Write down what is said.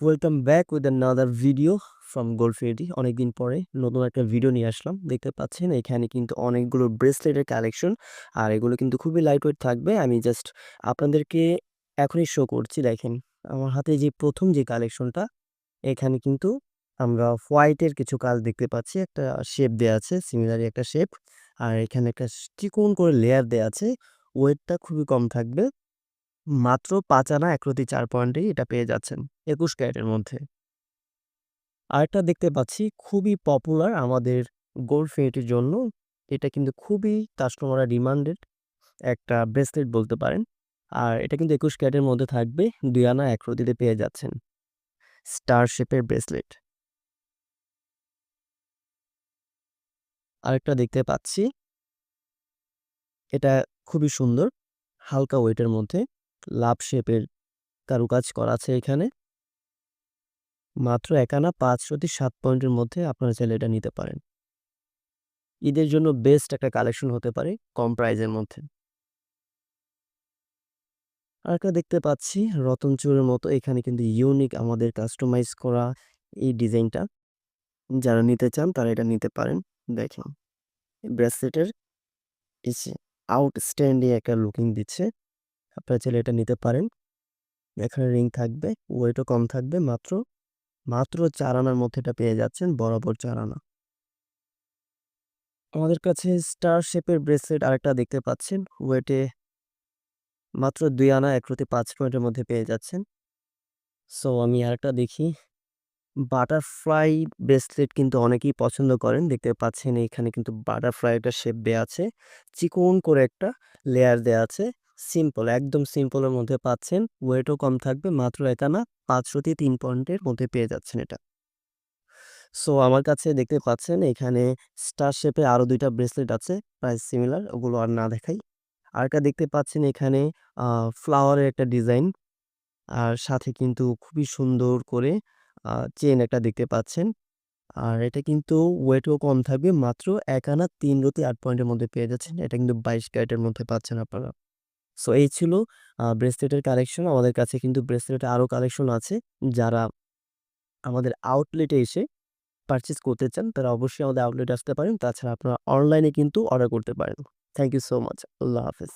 Welcome back with another video from গোল্ডফিডি। অনেকদিন পরে নতুন একটা ভিডিও নিয়ে আসলাম। দেখতে পাচ্ছেন এখানে কিন্তু অনেকগুলো ব্রেসলেটের কালেকশন, আর এগুলো কিন্তু খুবই লাইট ওয়েট থাকবে। আমি জাস্ট আপনাদেরকে এখনই শো করছি। দেখেন আমার হাতে যে প্রথম যে কালেকশনটা, এখানে কিন্তু আমরা হোয়াইটের কিছু কাজ দেখতে পাচ্ছি। একটা শেপ দেয়া আছে, সিমিলারই একটা শেপ। আর এখানে একটা চিকন করে লেয়ার দেয়া আছে। ওয়েটটা খুবই কম থাকবে। মাত্র ৫ আনা ১ রতি ৪ পয়েন্টেই এটা পেয়ে যাচ্ছেন ২১ ক্যারেটের মধ্যে। আরেকটা দেখতে পাচ্ছি খুবই পপুলার আমাদের গোল্ড ফিনিটির জন্য। এটা কিন্তু খুবই কাস্টমাররা ডিমান্ডেড একটা ব্রেসলেট বলতে পারেন। আর এটা কিন্তু ২১ ক্যারেটের মধ্যে থাকবে। ২ আনা ১ রতিতে পেয়ে যাচ্ছেন। স্টার শেপের ব্রেসলেট। আরেকটা দেখতে পাচ্ছি। এটা খুবই সুন্দর। হালকা ওয়েটের মধ্যে লাভ শেপের কারুকাজ করা আছে এখানে। মাত্র ১ আনা ৫ রতি ৭ পয়েন্টের মধ্যে আপনারা চাইলে এটা নিতে পারেন। ঈদের জন্য বেস্ট একটা কালেকশন হতে পারে কম প্রাইজের মধ্যে। আরেকটা দেখতে পাচ্ছি রতন চূড়ের মতো, এখানে কিন্তু ইউনিক আমাদের কাস্টমাইজ করা এই ডিজাইনটা। যারা নিতে চান তারা এটা নিতে পারেন। দেখেন ব্রেসলেটের ইসে আউটস্ট্যান্ডিং একটা লুকিং দিচ্ছে। আপনারা চাইলে এটা নিতে পারেন। এখানে রিং থাকবে, ওয়েটও কম থাকবে। মাত্র ৪ আনার মধ্যে এটা পেয়ে যাচ্ছেন, বরাবর ৪ আনা। আমাদের কাছে স্টার শেপের ব্রেসলেট আরেকটা দেখতে পাচ্ছেন। ওয়েটে মাত্র ২ আনা ১ রতি ৫ পয়েন্টের মধ্যে পেয়ে যাচ্ছেন। সো আমি আরেকটা দেখি। বাটারফ্লাই ব্রেসলেট কিন্তু অনেকেই পছন্দ করেন। দেখতে পাচ্ছেন এখানে কিন্তু বাটারফ্লাই একটা শেপ দেয়া আছে। চিকন করে একটা লেয়ার দেয়া আছে। সিম্পল, একদম সিম্পলের মধ্যে পাচ্ছেন। ওয়েটও কম থাকবে। মাত্র ১ আনা ৫ রতি ৩ পয়েন্টের মধ্যে পেয়ে যাচ্ছেন এটা। সো আমার কাছে দেখতে পাচ্ছেন এখানে স্টার শেপে আরো ২ টা ব্রেসলেট আছে, প্রাইস সিমিলার। ওগুলো আর না দেখাই। আরেকটা দেখতে পাচ্ছেন এখানে আ ফ্লাওয়ারের একটা ডিজাইন। আর সাথে কিন্তু খুবই সুন্দর করে চেইন একটা দেখতে পাচ্ছেন। আর এটা কিন্তু ওয়েটও কম থাকবে। মাত্র ১ আনা ৩ রতি ৮ পয়েন্টের মধ্যে পেয়ে যাচ্ছেন। এটা কিন্তু ২২ ক্যারেটের মধ্যে পাচ্ছেন আপনারা। সো এই ছিল ব্রেসলেটের কালেকশন। আমাদের কাছে কিন্তু ব্রেসলেটের আরো কালেকশন আছে। যারা আমাদের আউটলেটে এসে পারচেজ করতে চান তারা অবশ্যই আমাদের আউটলেটে আসতে পারেন। তাছাড়া আপনারা অনলাইনে কিন্তু অর্ডার করতে পারেন। Thank you so much. আল্লাহ হাফেজ।